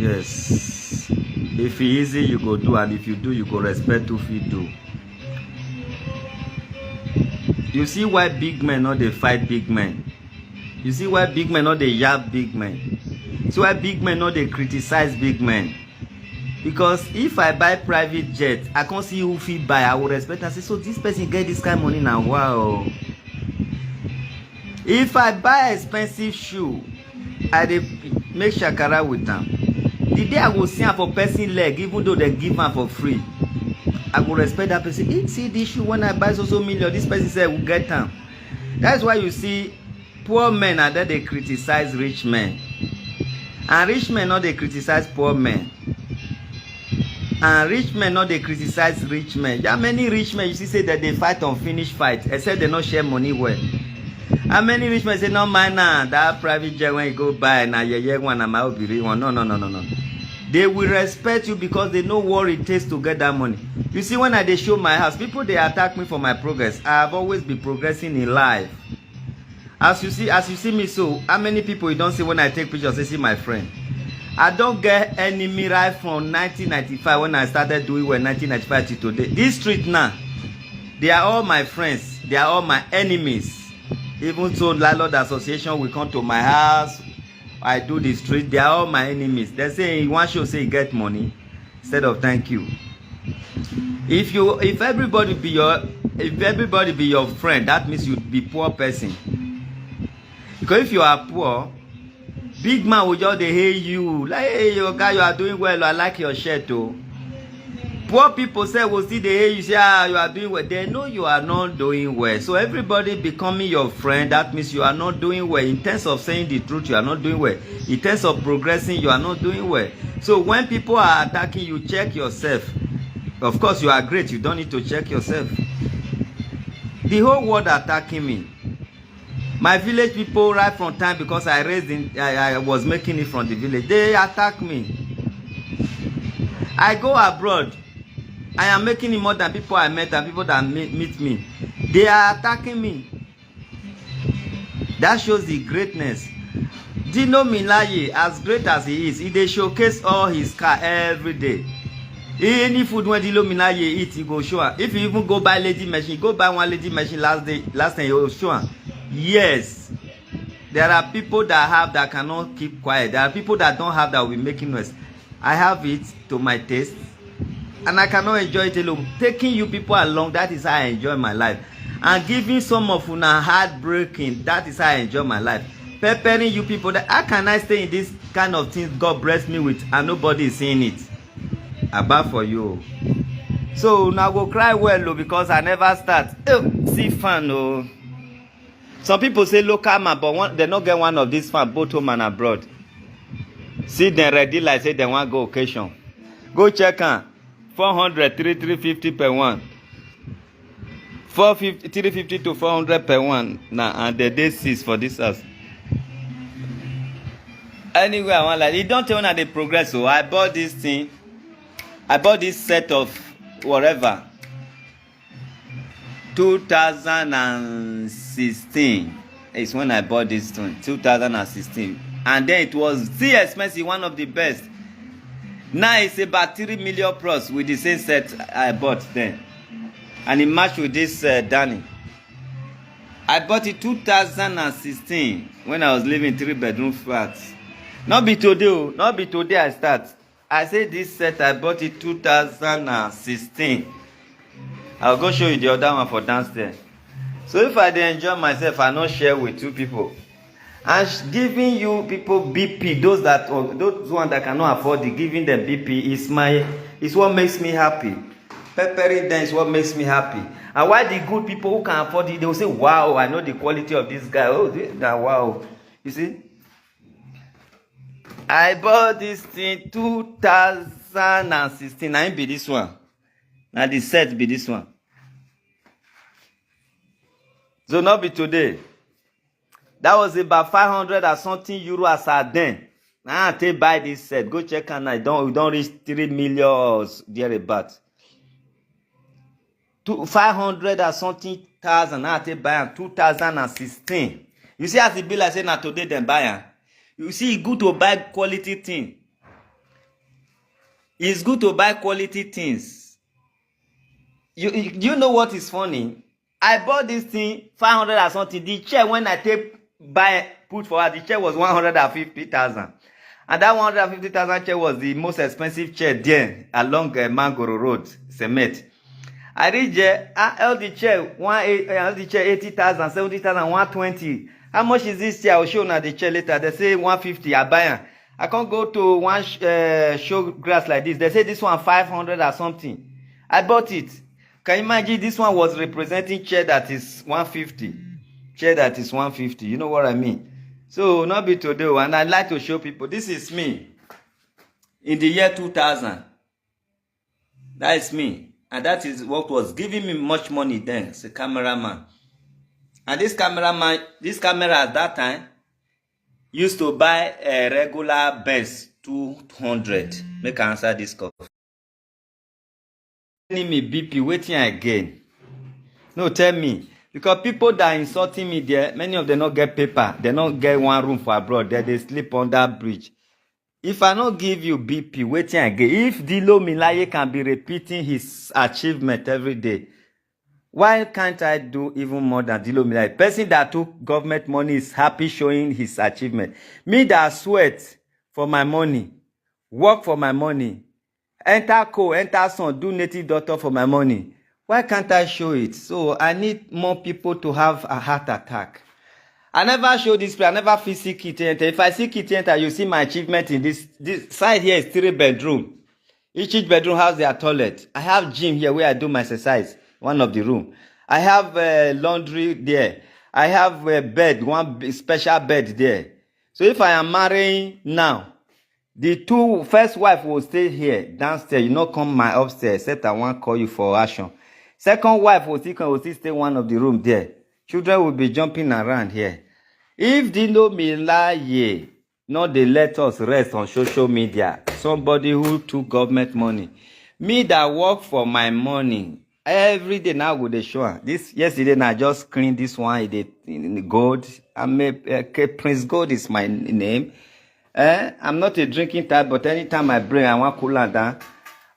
Yes. If e easy, you go do, and if you do, you go respect who fit do. You see why big men no dey fight big men? You see why big men no dey yab big men? See why big men no dey criticize big men? Because if I buy private jet, I can't see who fit buy. I will respect and say, so this person get this kind of money now. Wow. If I buy expensive shoe, I dey make shakara with them. The day I go see am for person leg, even though they give am for free, I go respect that person. Hey, see this shoe when I buy so million, this person say will get am. That's why you see poor men and then they criticize rich men. And rich men not they criticize poor men. And rich men not they criticize rich men. There are many rich men you see say that they fight unfinished fight, except they not share money well. And many rich men say, no man, that private jet when you go buy, now you one and my one. No. They will respect you because they know what it takes to get that money. You see, when I show my house, people they attack me for my progress. I have always been progressing in life. As you see me, so how many people you don't see when I take pictures? They see my friend. I don't get enemy right from 1995 when I started doing well, 1995 to today. This street now, they are all my friends. They are all my enemies. Even so, landlord association will come to my house. I do the street. They are all my enemies. They say in one show say you get money instead of thank you. If everybody be your friend, that means you be poor person. Because if you are poor, big man will just hate you. Like, hey, your guy, you are doing well. I like your shirt too. Poor people say, will see the hate you say, you are doing well. They know you are not doing well. So everybody becoming your friend, that means you are not doing well. In terms of saying the truth, you are not doing well. In terms of progressing, you are not doing well. So when people are attacking you, check yourself. Of course, you are great. You don't need to check yourself. The whole world attacking me. My village people right from time because I was making it from the village. They attack me. I go abroad. I am making it more than people I met and people that meet me. They are attacking me. That shows the greatness. Dino Milaye, as great as he is, they showcase all his car every day. Any food when Dino Milaye eat, he go show her. If you even go buy lady machine, go buy one lady machine last time you will show her. Yes. There are people that cannot keep quiet. There are people that don't have that will be making noise. I have it to my taste. And I cannot enjoy it alone. Taking you people along, that is how I enjoy my life. And giving some of you heartbreaking, that is how I enjoy my life. Preparing you people, that how can I stay in this kind of things God bless me with and nobody is seeing it? About for you. So now go cry well because I never start. See fun oh. Some people say local man, but they not get one of these fun both home and abroad. See them ready like say they want go occasion. Go check on 400, 350 per one. 450, 350 to 400 per one. Now and the day 6 for this house. Anyway, I want like you don't tell me they progress. So I bought this thing. I bought this set of whatever. 2016 is when I bought this thing. 2016. And then it was still expensive, one of the best. Now it's about 3 million plus with the same set I bought then. And it matched with this Danny. I bought it 2016 when I was living 3-bedroom flats. Not be today, not be today I start. I say this set I bought it 2016. I'll go show you the other one for downstairs. So if I enjoy myself, I not share with 2 people. And giving you people BP, those ones that cannot afford it, giving them BP is what makes me happy. Peppering them is what makes me happy. And why the good people who can afford it, they will say, wow, I know the quality of this guy. Oh, wow. You see? I bought this thing 2016. I be this one. Now the set be this one. So not be today. That was about 500 or something euro as I then. Now I take buy this set. Go check and we don't reach 3 million or thereabout. 500 or something thousand. Now I take buy in 2016. You see as the bill I say now today then buy. You see it's good to buy quality thing. It's good to buy quality things. You know what is funny? I bought this thing 500 or something. The chair when I take buy put for her, the chair was 150,000. And that 150,000 chair was the most expensive chair there along Mangoro Road, Cement. I reach there, I held the chair, held the chair 80,000, 70,000, 120. How much is this chair? I'll show you the chair later. They say 150, I buy it. I can't go to one show grass like this. They say this one 500 or something. I bought it. Can you imagine this one was representing chair that is 150? Chair that is 150. You know what I mean? So, not be today. And I'd like to show people. This is me. In the year 2000. That is me. And that is what was giving me much money then. It's a cameraman. And this camera at that time used to buy a regular Benz 200. Make I answer this call. Telling me BP, waiting again. No, tell me. Because people that are insulting me there, many of them not get paper. They not get one room for abroad. They sleep on that bridge. If I not give you BP, waiting again. If Dilo Milaye can be repeating his achievement every day, why can't I do even more than Dilo Milaye? Person that took government money is happy showing his achievement. Me that sweat for my money, work for my money, enter son, do native doctor for my money. Why can't I show it? So I need more people to have a heart attack. I never show this place. I never feel see kitty enter. If I see kitty enter, you see my achievement in this side here is 3 bedroom. Each bedroom has their toilet. I have gym here where I do my exercise. One of the room. I have laundry there. I have a bed, one special bed there. So if I am marrying now, the first wife will stay here downstairs. You not come my upstairs except I want to call you for action. Second wife will still stay one of the room there. Children will be jumping around here. If Dino Milaye not they let us rest on social media, somebody who took government money, me that work for my money every day now with the show. This yesterday I just cleaned this one in gold. Prince Gold is my name. I'm not a drinking type, but anytime I bring I want cooler down,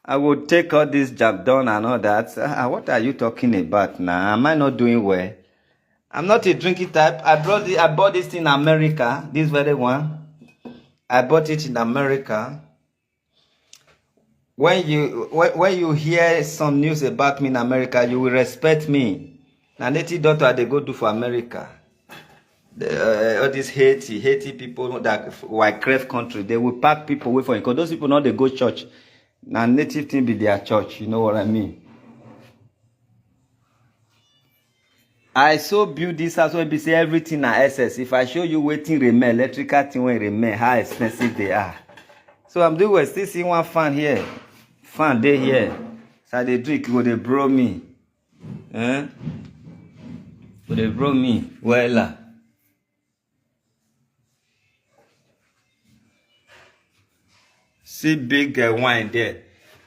I will take all this job done and all that. What are you talking about now? Am I not doing well? I'm not a drinking type. I bought this in America. This very one. I bought it in America. When you hear some news about me in America, you will respect me. Now, native daughter they go do for America. All these Haiti people that white crave country, they will pack people away from it. Because those people know they go church. Now native thing be their church. You know what I mean? I so build this house where be say everything na SS. If I show you waiting remain, electrical thing when remain, how expensive they are. So I'm doing well. Still see one fan here. Fan day here. So they drink, go they bro me. Go they bro me. Wahala. See big wine there.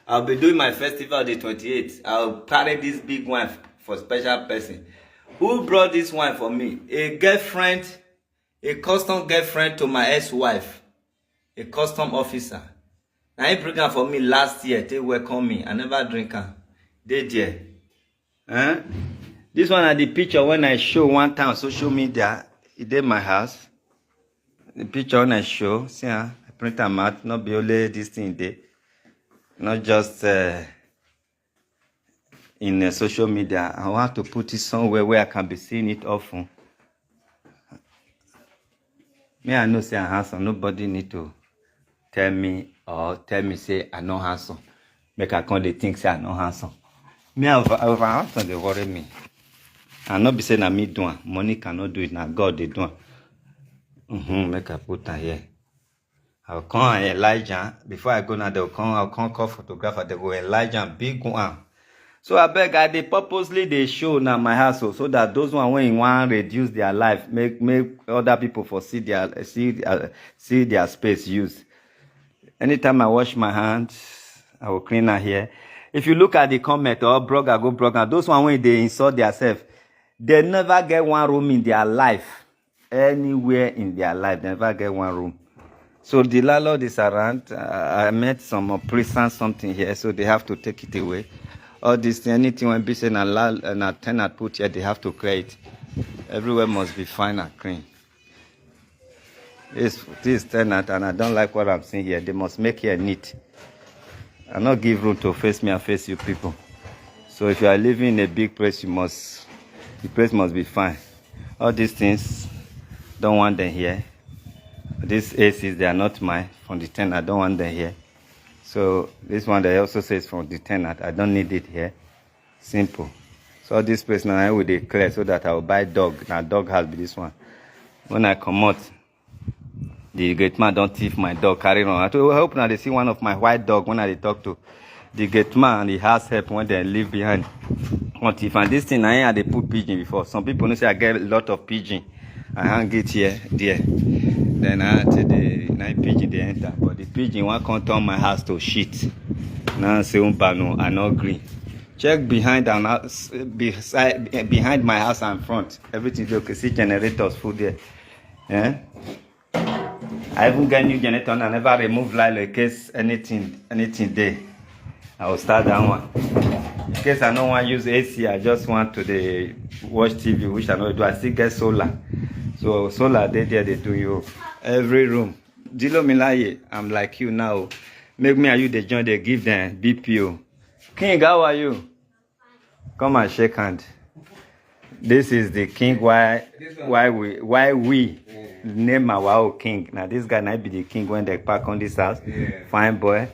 I'll be doing my festival the 28th. I'll carry this big wine for special person. Who brought this wine for me? A girlfriend, a custom girlfriend to my ex-wife, a custom officer. Now he bring her for me last year. They welcome me. I never drink her. They there. This one are the picture when I show one time on social media. It did my house. The picture when I show. See, I print them out. Not be only this thing there. Not just in social media. I want to put it somewhere where I can be seeing it often. Me, I know say I'm handsome. Nobody need to tell me say I'm not handsome. Make I come they think say I'm not handsome. Me, over handsome they worry me. And not be saying that me doing. Money cannot do it. Now God they do. Make I put that here. I'll call Elijah. Before I go now, I'll call photographer. They go Elijah, big one. So I beg, they purposely they show now my house so that those one when you want reduce their life, make other people for see their space used. Anytime I wash my hands, I will clean her here. If you look at the comment or blogger, those one when they insult themselves, they never get one room in their life. Anywhere in their life, they never get one room. So the landlord is around. I met some prison something here, so they have to take it away. All this, anything when be saying a tenant put here, they have to clear it. Everywhere must be fine and clean. This tenant, and I don't like what I'm seeing here. They must make here neat. And not give room to face me and face you people. So if you are living in a big place, the place must be fine. All these things, don't want them here. These ACs, they are not mine. From the tenant, I don't want them here. So this one, they also says from the tenant, I don't need it here. Simple. So this place now I will declare so that I will buy dog. Now dog has be this one. When I come out, the gate man don't thief my dog, carry on. I hope now they see one of my white dog when I talk to the gate man and the house help when they leave behind. What thief? And this thing I had they put pigeon before. Some people know say I get a lot of pigeon. I hang it here, there. Then I tell the night pigeon they enter. But the pigeon one can't turn my house to shit. Now say no, I not agree. Check behind and behind my house and front. Everything is okay. See generators full there. Yeah. I even get new generator and I never remove light in case anything there. I will start that one. In case I don't want to use AC, I just want to watch TV, which I know do. I still get solar. So solar there they do you every room. Dilo Milaye, I'm like you now. Make me and you the join they give them BPO. King, how are you? Come and shake hand. This is the king why we name our king. Now this guy might be the king when they park on this house. Yeah. Fine boy.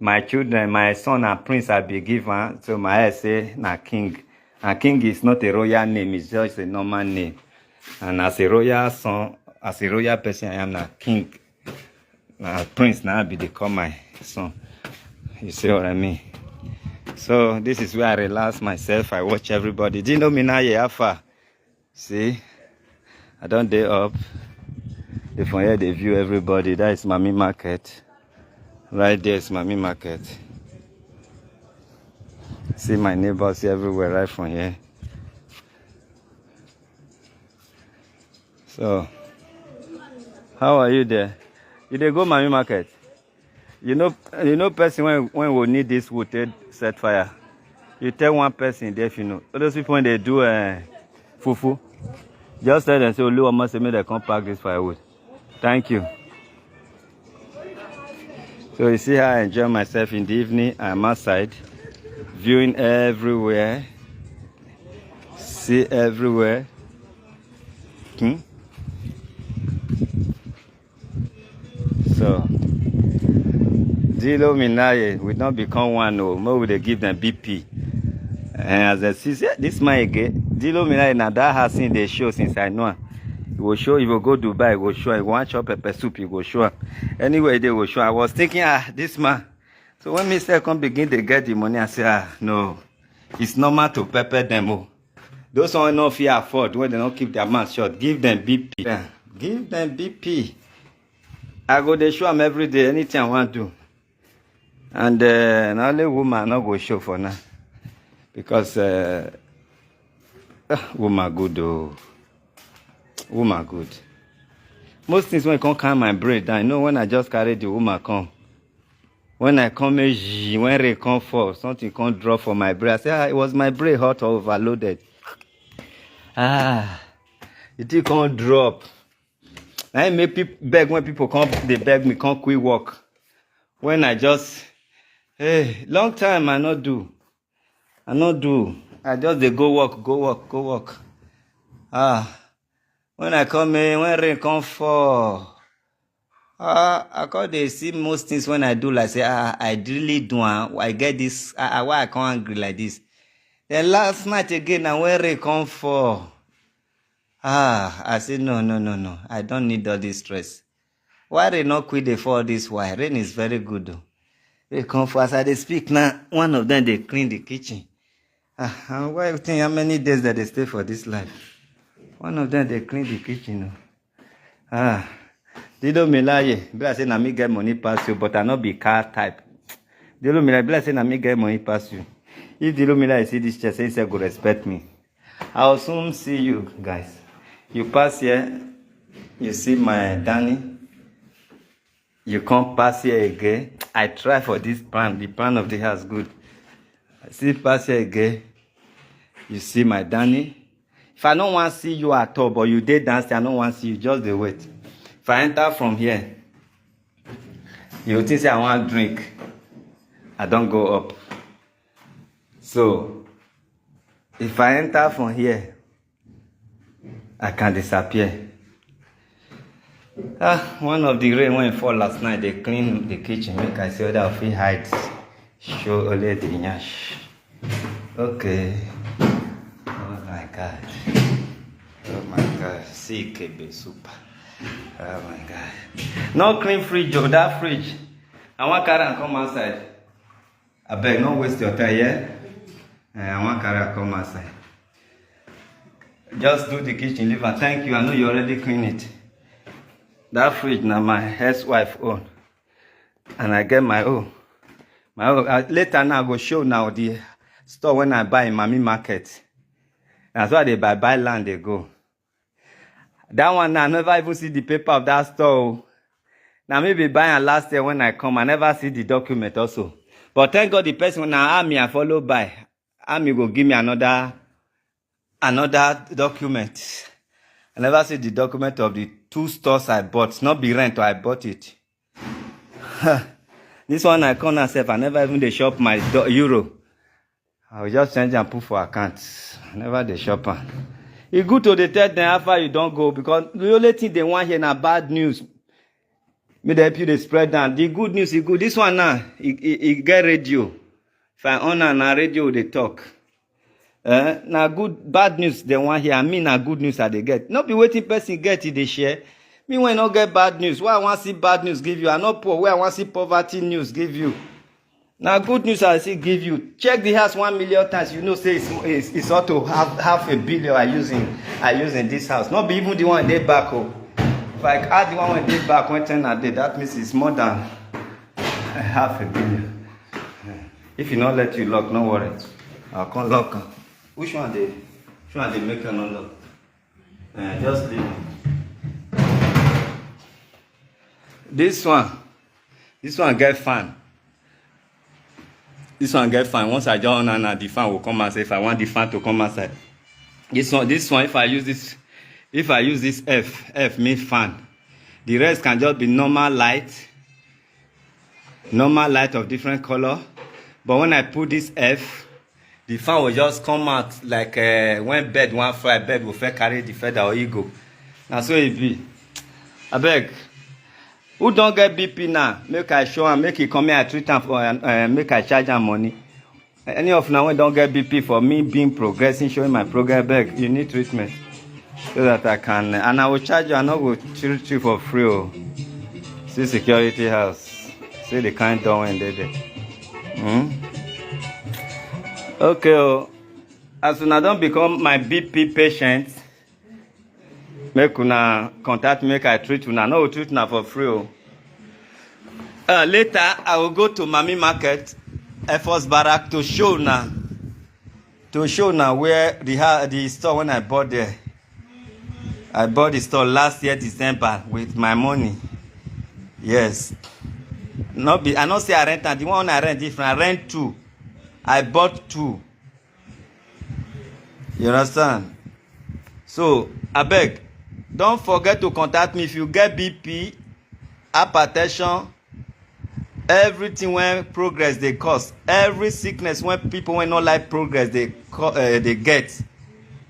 My children, my son and prince I be given. So my head say na king. And king is not a royal name, it's just a normal name. And as a royal son, as a royal person, I am na king. Now prince now be they call my son. You see what I mean? So this is where I relax myself. I watch everybody. Do you know me now? Yeah, far. See, I don't day up. If from here they view everybody, that is Mami Market. Right there is Mami Market. See my neighbors everywhere right from here. So, how are you there? You dey go Mami Market? You know person when we need this wood to set fire. You tell one person there if you know. All those people when they do fufu, just tell them say Olu must say me they come pack this firewood. Thank you. So you see how I enjoy myself in the evening. I'm outside, viewing everywhere. See everywhere. So Dilo Minaye will not become one no more will they give them BP. And as I see this man again, Dilo Minaye now that has seen the show since I know. He will show, if you go to Dubai, he will show. If you want chop pepper soup, he will show. Anyway, they will show. I was thinking, this man. So when Mr. come begin to get the money, I say, no. It's normal to pepper them. Oh. Those who don't fear afford, when they don't keep their mouth shut, give them BP. Yeah. Give them BP. I go to show them every day, anything I want to. And now the woman not go show for now. Because woman good though. Woman good. Most things when I come carry my brain down, I know when I just carry the woman come. When I come, when they come for something can't drop for my brain. I say, it was my brain hot or overloaded. It can't drop. I make people beg when people come, they beg me, can't quit work. When I just, long time I not do. I just they go work. When I come in, when rain come fall, I can't they see most things when I do like say, I really do, I get this, why I can't angry like this. Then last night again, when rain come fall, I said, no, I don't need all this stress. Why rain not quit the fall this way? Rain is very good though. They come for as I speak now, one of them, they clean the kitchen. Why you think how many days that they stay for this life? One of them, they clean the kitchen. Dido Milaye, be like say na me get money pass you, but I not be car type. Dido Milaye, be like say na me get money pass you. If Dido Milaye see this chest, say go respect me. I will soon see you guys. You pass here, you see my Danny. You come pass here again. I try for this plan. The plan of the house good. I see pass here again. You see my Danny. If I don't want to see you at all, but you did dance, I don't want to see you. Just the wait. If I enter from here, you think say I want to drink. I don't go up. So, if I enter from here, I can disappear. One of the rain when it fall last night, they clean the kitchen. Make I see other free hides. Show only the nyash. Okay. Oh my God. Oh my God. See KB super. Oh my God. No clean fridge, oh, that fridge. I want carry and come outside. I beg, not waste your time, yeah? I want carry and come outside. Just do the kitchen, leave and thank you. I know you already clean it. That fridge now my ex-wife own. And I get my own. Later now I go show now the store when I buy in Mami Market. That's why they buy land they go. That one now I never even see the paper of that store. Now maybe buying last year when I come, I never see the document also. But thank God the person when I follow by. Army will give me another document. I never see the document of the 2 stores I bought. Not be rent or I bought it. This one I come myself. I never even they shop my euro. I will just change and put for account. I never they shop. It's good to tell them after you don't go because the only thing they want here now bad news. May they help you to spread down. The good news is good. This one now, it get radio. If I on and radio, they talk. Now good, bad news they want here. I mean, now good news that they get. Not be waiting person get it they share. Me when I not get bad news. Why I want to see bad news give you? I not poor. Where I want to see poverty news give you. Now good news I see give you. Check the house 1 million times. You know say it's auto half a billion I using this house. Not be even the one they back oh. If I add the one when they back 110 a day, that means it's more than half a billion. If you not let you lock, no worry. I'll come lock. Which one they make you not lock? Just leave it. This one get fan. This one get fan. Once I join on the fan will come outside. If I want the fan to come outside. This one, if I use this F means fan. The rest can just be normal light of different color. But when I put this F, the fan will just come out like when bird want fly, bird will first carry the feather or ego. Now so it be. I beg. Who don't get BP now? Make I show and make it come here. I treat them for make I charge them money. Any of now when don't get BP for me being progressing, showing my progress, beg you need treatment so that I can and I will charge you. I not go treat you for free. Oh. See security house. See the kind door when they there. Okay. Oh. As soon as I don't become my BP patient. Make una contact me, make I treat una. No treat una for free. Later, I will go to Mami Market, Air Force Barrack to show now where the store when I bought there. I bought the store last year December with my money. Yes. I not say I rent and the one I rent different. I rent 2. I bought 2. You understand? So I beg. Don't forget to contact me if you get BP, hypertension, everything when progress they cause, every sickness when people when not like progress they get.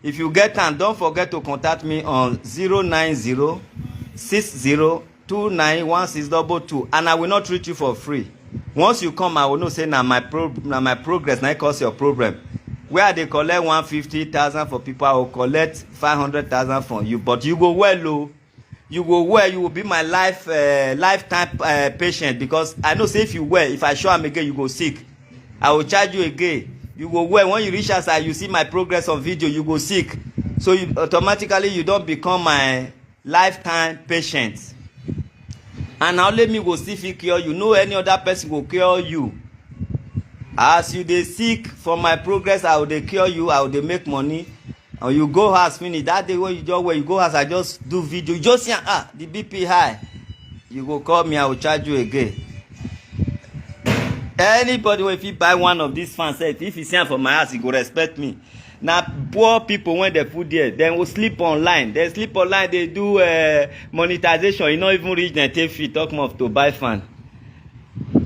If you get time, don't forget to contact me on 090-6029-1622 and I will not treat you for free. Once you come, I will not say now my progress now cause your problem. Where they collect 150,000 for people, I will collect 500,000 from you. But you go well, low. You go well. You will be my lifetime patient because I know say if you well, if I show am again, you go sick. I will charge you again. You go well. When you reach outside, you see my progress on video. You go sick. So you, automatically you don't become my lifetime patient. And now let me go see if he cure you. No any other person will cure you. As you dey sick for my progress, I will dey cure you, I will dey make money. And you go house finish. That day when you go house, I just do video. You just see the BP high. you go call me, I will charge you again. Anybody wey fit buy one of these fans sef, if he see am for my house, he go respect me. Na poor people when they put there, dem go sleep online. They sleep online, they do monetization. E no even reach dem take fit talk more to buy fan.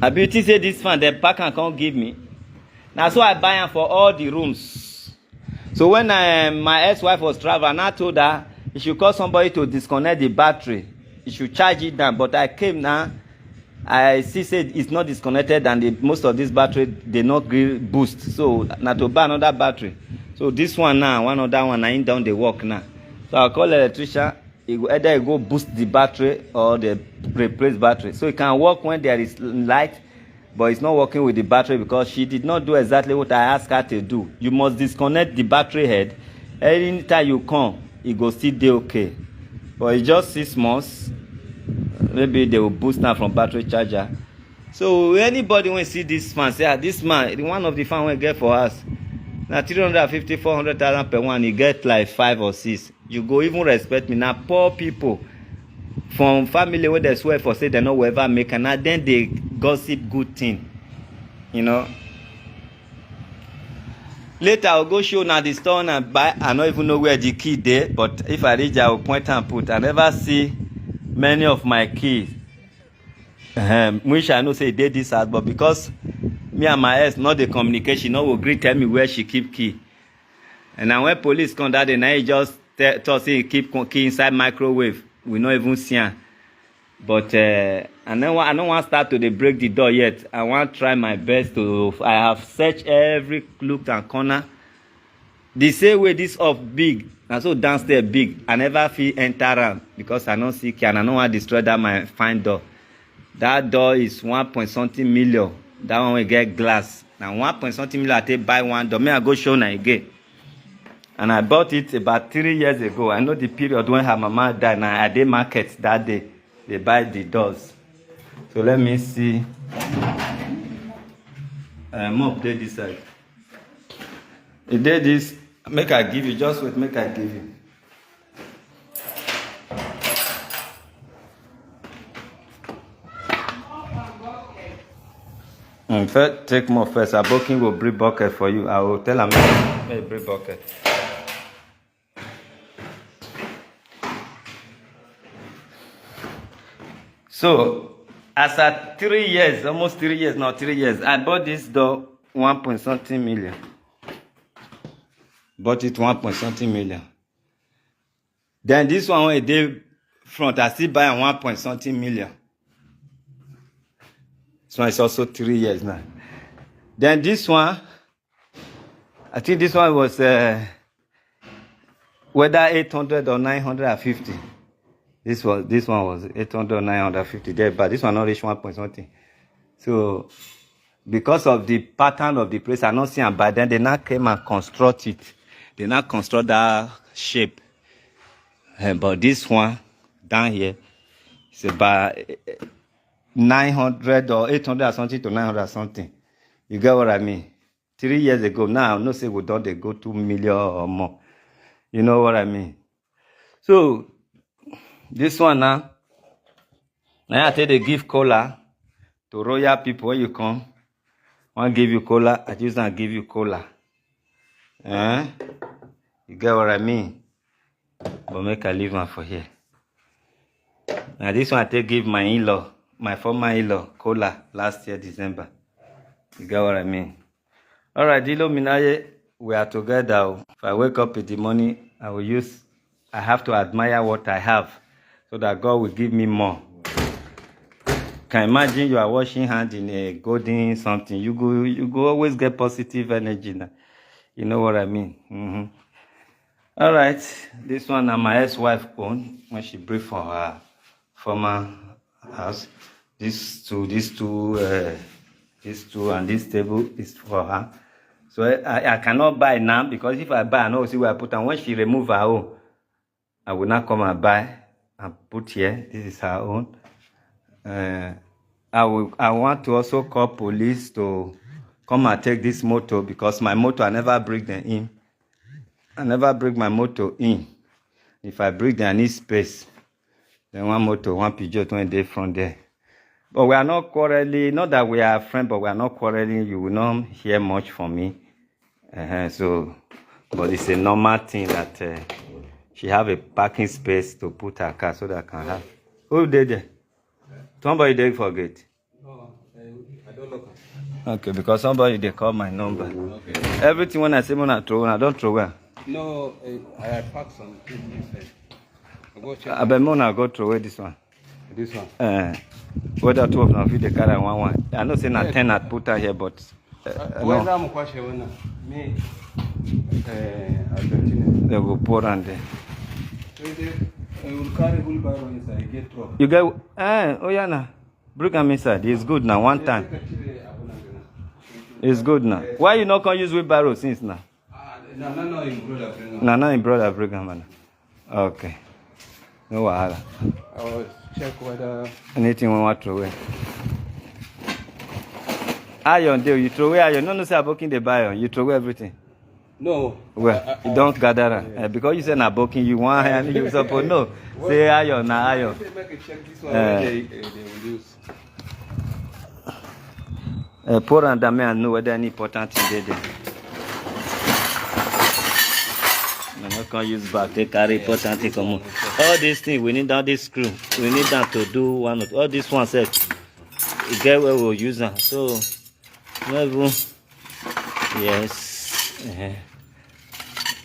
Abi you think say this fan dem pack am come give me? Na so I buy am for all the rooms. So when my ex-wife was traveling, I told her she should call somebody to disconnect the battery. She should charge it down. But I came now, I see said it's not disconnected, and most of this battery they not boost. So now to buy another battery. So this one now, one other one, I ain't down the work now. So I call electrician. Either he go boost the battery or the replace battery. So it can work when there is light, but it's not working with the battery because she did not do exactly what I asked her to do. You must disconnect the battery head. Anytime you come, it go still dey okay. But it's just 6 months. Maybe they will boost now from battery charger. So anybody when see this fan, say, this man, one of the fan we get for us, now 350, 400,000 per one, he get like 5 or 6. You go even respect me. Now poor people from family where they swear for say they no will ever make, and then they gossip good thing, you know. Later I'll go show now the store and buy. I don't even know where the key there, but if I reach I will point and put. I never see many of my keys. Which I know say they this house, but because me and my ex not the communication, no will agree tell me where she keep key. And now when police come that day, now he just thought say he keep key inside microwave. We not even see her. But I don't want to start to break the door yet. I want to try my best to. I have searched every nook and corner. The same way this up big, and so downstairs big. I never feel enter am because I don't see key and I don't want to destroy that my fine door. That door is 1.something million. That one will get glass. Now 1.something million I take buy one door. Me I go show now again. And I bought it about 3 years ago. I know the period when her mama died. Now I did market that day. They buy the doors. So let me see. Mop did this side. He did this. Make I give you. Just wait. Make I give you. First, take more first. Abokin will bring bucket for you. I will tell him to bring bucket. So, as at 3 years, almost 3 years, now 3 years, I bought this door 1.something million. Bought it 1.something million. Then this one when it did front, I still buy 1.something million. This one is also 3 years now. Then this one, I think this one was whether 800 or 950. This one was 800 or 950 there, but this one not reach 1.something. So because of the pattern of the place, I not see them, but then they now came and construct it. They now construct that shape. But this one down here is about 900 or 800 or something to 900 or something. You get what I mean? 3 years ago, now I no say we don't they go 2 million or more. You know what I mean? So this one now I tell they give cola to royal people when you come. One give you cola, I just not give you cola. You get what I mean? But make I leave one for here. Now this one I take give my in-law, my former in-law, cola last year December. You get what I mean? Alright, Dilo Minaye, we are together. If I wake up in the morning, I have to admire what I have so that God will give me more. Can imagine you are washing hands in a golden something. You go always get positive energy now. You know what I mean? Alright, this one my ex-wife owned when she breathed for her former house. These two, and this table is for her. So I cannot buy now because if I buy, I know see where I put. And when she remove her own, I will not come and buy and put here. This is her own. I want to also call police to come and take this motor because my motor I never bring them in. I never bring my motor in. If I bring them, I need space. Then one motor, one Peugeot, 20 day from there. But we are not quarreling. Not that we are friends, but we are not quarreling. You will not hear much from me. So, but it's a normal thing that she have a parking space to put her car so that I can have. Who did it? Somebody did forget. No, I don't know. Okay, because somebody they call my number. Okay. Everything when I say when I throw, I don't throw well. No, I packed some things. I bet Mona go throw away this one. This one. Whether two of them fit the carry one. I know say na 10 I put her here, but when I'm question me, they go pour on there. You carry wheelbarrow inside, get drop. You get oh yeah na. Bring him inside. It's good now. One time. It's good now. Why you not gonna use wheelbarrow since now? No, in brother bring. No, in brother bring him. Okay. No wahala. I will check whether anything we want to throw away. Iron, there you throw away iron. No, say aboking the buy iron. You throw away everything. no. Well, you don't gather because you say na aboking you want and you suppose no. Say iron na iron. Make a check this one they will use. Pour on that and know whether any important thing there. I'm not gonna use back to carry important thing come on. All these things we need all this screw. We need that to do one of all this one set. You get where we'll use them. So level yes.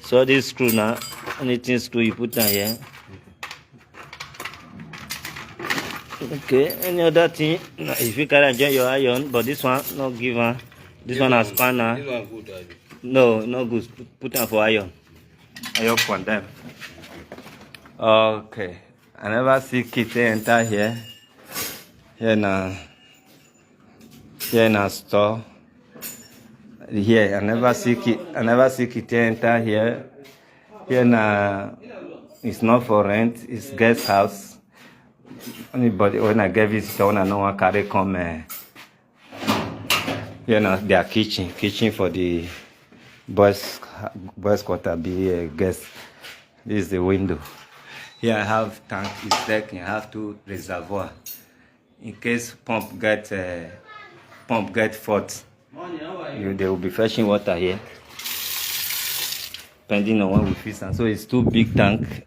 So this screw now, anything screw you put down here. Okay, any other thing? If you can enjoy your iron, but this one not given. This one has spanner. This one good. No, not good. Put them for iron. Iron for them. Okay. I never see kit enter here. Here now store. Here, I never see kit enter here. Here now it's not for rent, it's guest house. Anybody when I get visitor, when I know one carry come their kitchen for the boys quarter be a guest. This is the window. Here I have tank, it's deck, I have two reservoir. In case pump get fault, they will be fetching water here. Depending on when we fix them. So it's two big tank.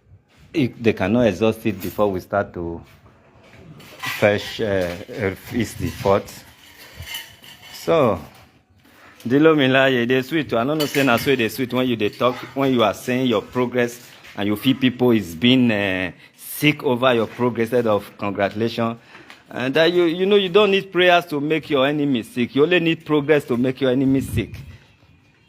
They cannot exhaust it before we start to fetch fix the fault. So Dilo Milaye, they sweet. I don't know saying as well they sweet when you they talk, when you are saying your progress and you feel people is being sick over your progress instead of congratulations. And that you don't need prayers to make your enemy sick. You only need progress to make your enemy sick.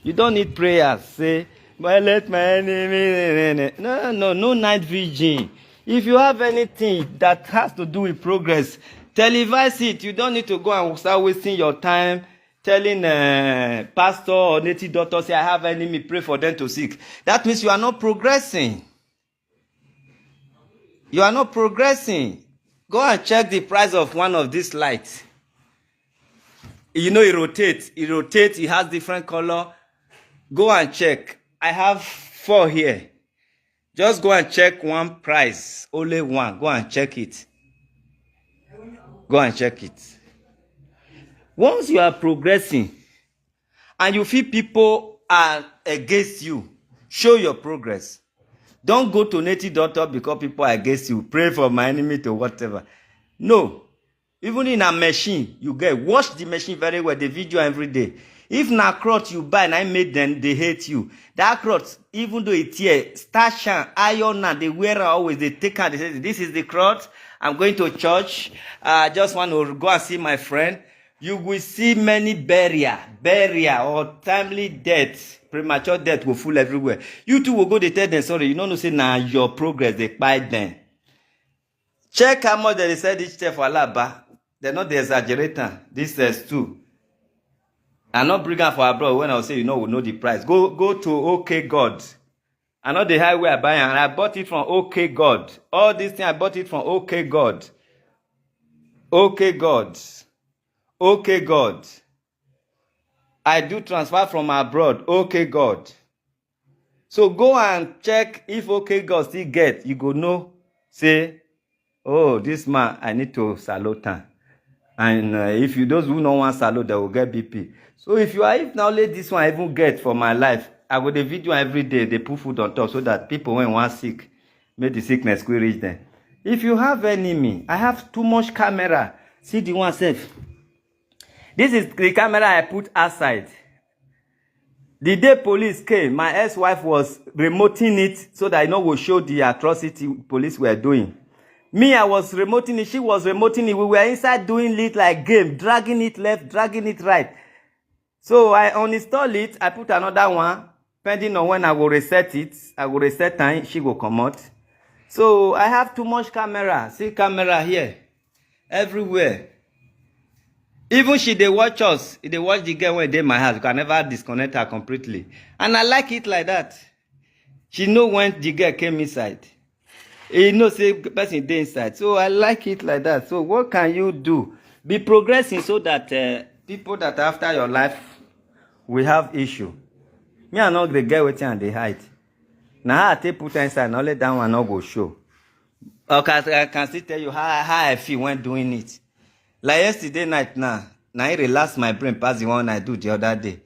You don't need prayers. Say, but let my enemy. No night vision. If you have anything that has to do with progress, televise it. You don't need to go and start wasting your time telling pastor or native doctor, say, I have enemy, pray for them to sick. That means you are not progressing. You are not progressing. Go and check the price of one of these lights. You know it rotates. It has different color. Go and check. I have 4 here. Just go and check one price. Only one. Go and check it. Go and check it. Once you are progressing and you feel people are against you, show your progress. Don't go to native doctor because people are against you. Pray for my enemy to whatever. No. Even in a machine, you wash the machine very well. They video every day. If na cloth you buy and I made them, they hate you. That cloth, even though it's here, starch and iron and they wear always, they take out, they say, this is the cloth. I'm going to church. I just want to go and see my friend. You will see many burial or timely death, premature death will full everywhere. You too will go, they tell them, sorry, you don't know, say, now your progress, they buy them. Check how much they said each day for Alaba. They're not the exaggerator. This says 2. I'm not bringing for abroad when I say, we know the price. Go to OK God. I know the highway I buy and I bought it from OK God. All these things I bought it from OK God. OK God. OK God. I do transfer from abroad. OK God. So go and check if OK God still get. You go know. Say, oh, this man, I need to salute him. And if you those who no want salute, they will get BP. So if now let this one I even get for my life, I go the video every day, they put food on top so that people when one sick, make the sickness will reach them. If you have enemy, I have too much camera. See the one safe. This is the camera I put outside. The day police came, my ex-wife was remoting it so that I know will show the atrocity police were doing. Me, I was remoting it, she was remoting it. We were inside doing it like game, dragging it left, dragging it right. So I uninstall it, I put another one, depending on when I will reset it. I will reset time, she will come out. So I have too much camera. See camera here, everywhere. Even she they watch us, they watch the girl when they in my house. You can never disconnect her completely. And I like it like that. She know when the girl came inside. You know, say person dey inside. So I like it like that. So what can you do? Be progressing so that people that are after your life will have issue. Me and not the girl waiting and they hide. Now I take put inside, now let that one not go show. Okay, I can still tell you how I feel when doing it. Like yesterday night now I relax my brain past the one I do the other day.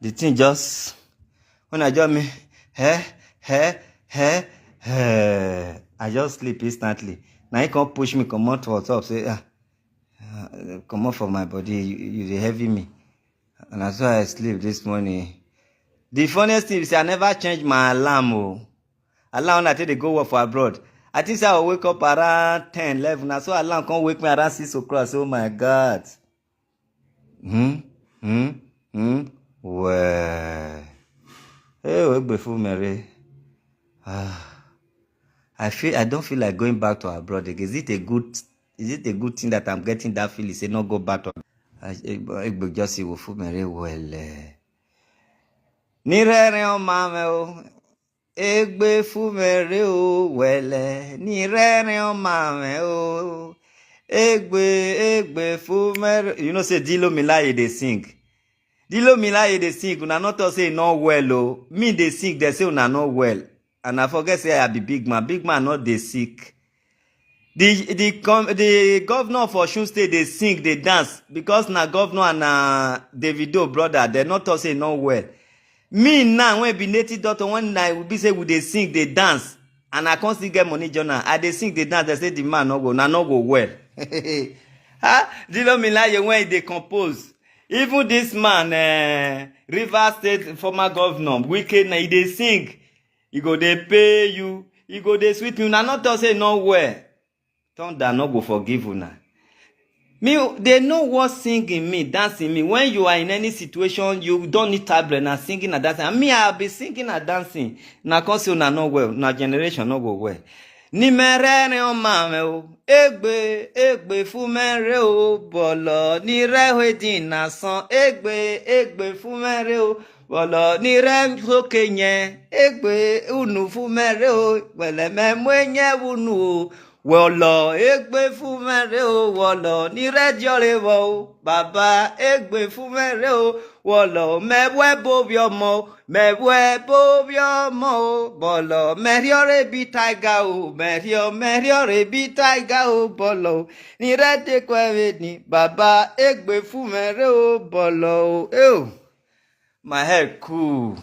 The thing just, when I just me, I just sleep instantly. Now he can't push me, come out for top, say, come out from my body, you heavy me. And that's why I sleep this morning. The funniest thing is I never change my alarm. Alarm when I take the go work for abroad. I think I will wake up around 10, 11. I saw alarm come wake me around 6 o'clock. Oh my God. Well. Hey, wake before Mary. I don't feel like going back to abroad again. Is it a good thing that I'm getting that feeling? Say not go back to abroad. Just see before Mary. Well. Nire o mame o. Egbe fumere o wele ni rere o mame o. Egbe fumere. You know say Dilo Milaye they sing. Dilo Milaye they sing. Una not say no well o. Me they sing they say una not well. And I forget say I be big man. Big man not they sick. The governor for Osun State they sing they dance because na governor and Davido brother they not say no well. Me now when be native doctor one night will be say we they sing they dance and I can't still get money journal. I they sing they dance they say the man no go no go well. Dilo Milaye when they compose. Even this man River State former governor Wicked na he they sing. He go they pay you. He go they sweet you. Now not to say no well. Thunder no go forgive you now. Me, they know what singing me, dancing me. When you are in any situation, you don't need tablet and singing and dancing. And me, I'll be singing and dancing. Na console na no well, na generation no go well. Ni mere o mame o, egbe fumere o bolo. Ni re din na son, egbe fumere o bolo. Ni re soke nye, egbe unu fumere o, wele me mwenye unu o. Wolo egbe fumere o wolo ni rejore wo baba egbe fumere o wolo mewe bobi omo bolo meriore bi tiger o meriore bi tiger o bolo ni rede kwewe ni baba egbe fumere o bolo o. My hair cool.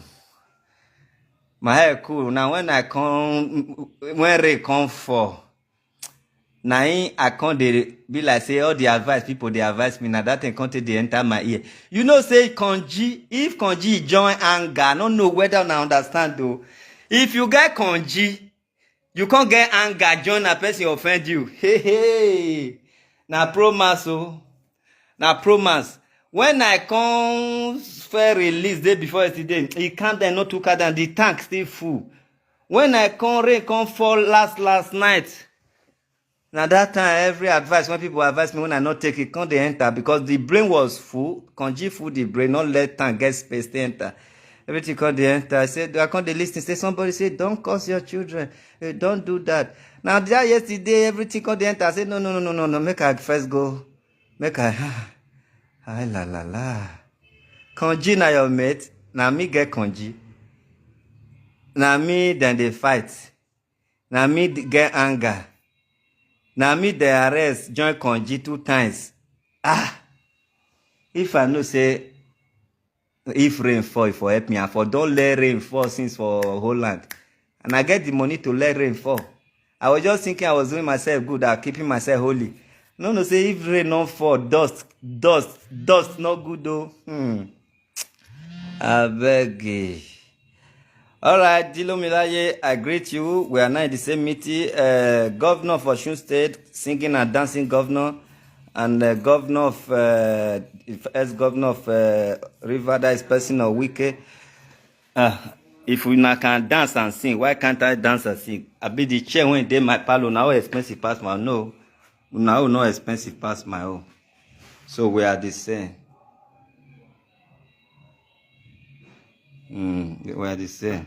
Now when rain come fall. Now I can't be like say all the advice people they advise me now that thing can't they enter my ear. You know say Konji, if Konji join anger, I don't know whether I understand though. If you get Konji, you can't get anger, join a person offend you. Hey. Now promise oh. Now promise. When I come fair release day before yesterday, he can't then not took her down, the tank still full. When I come rain come fall last night. Now that time, every advice, when people advise me when I not take it, can't they enter? Because the brain was full, Konji full the brain, not let time get space to enter. Everything can't they enter. I said, I can't they listen. Say somebody say, don't curse your children. Don't do that. Now that yesterday, everything can't they enter. I said, no. Make I first go. Make I, la. Konji na your mate. Now me get Konji. Now me then they fight. Now me get anger. Now me the arrest join Konji 2 times. If I know say if rain fall, if for help me, I for don't let rain fall since for Holland. And I get the money to let rain fall. I was just thinking I was doing myself good at keeping myself holy. No, say if rain not fall, dust, not good though. I beg. Alright, Dilo Milaye, I greet you. We are now in the same meeting. Governor of Osun State, singing and dancing governor, and governor of ex-governor of River, that is person of Wike. If we now can dance and sing, why can't I dance and sing? I be the chair when they my palo now expensive past my own. No, now no expensive past my own. So we are the same. We are the same.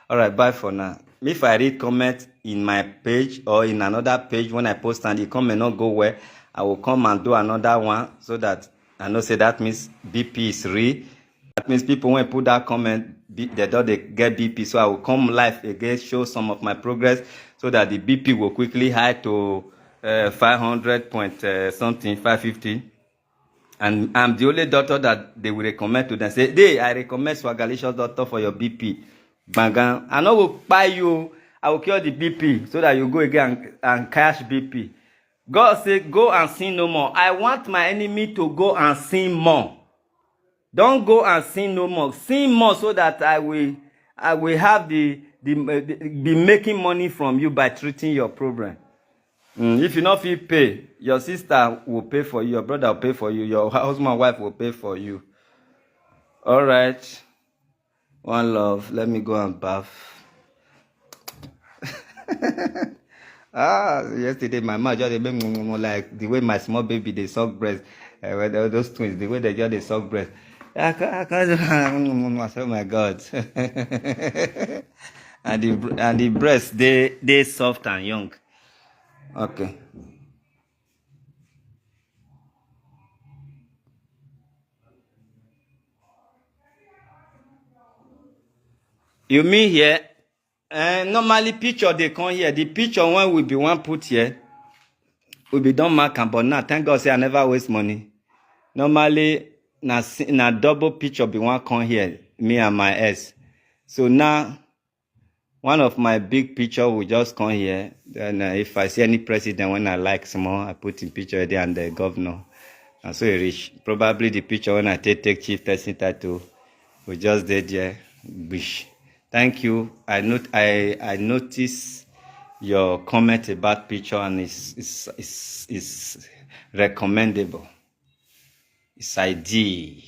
All right, bye for now. If I read comment in my page or in another page when I post and the comment not go well, I will come and do another one so that I know say that means BP is real. That means people when put that comment, they don't get BP. So I will come live again, show some of my progress so that the BP will quickly high to 500 point something, 550. And I'm the only doctor that they will recommend to them. Say, hey, I recommend Swagalicious doctor for your BP. Bangan. I know will buy you. I will cure the BP so that you go again and cash BP. God said, go and sin no more. I want my enemy to go and sin more. Don't go and sin no more. Sin more so that I will have be making money from you by treating your problem. If you not feel pay, your sister will pay for you, your brother will pay for you, your husband, wife will pay for you. All right. One love. Let me go and bath. Yesterday my mouth just made like the way my small baby they suck breast. Those twins, the way they just they suck breast. I can't. Oh my God. and the breasts they soft and young. Okay. You mean here? Normally picture they come here. The picture one will be one put here. Will be done mark and but now thank God say I never waste money. Normally na double picture be one come here. Me and my ex. So now one of my big picture will just come here. Then if I see any president when I like small, I put in picture there and the governor. And so it reach. Probably the picture when I take chief person title, we just did there. Wish. Thank you. I notice your comment about picture and it's recommendable. It's ideal.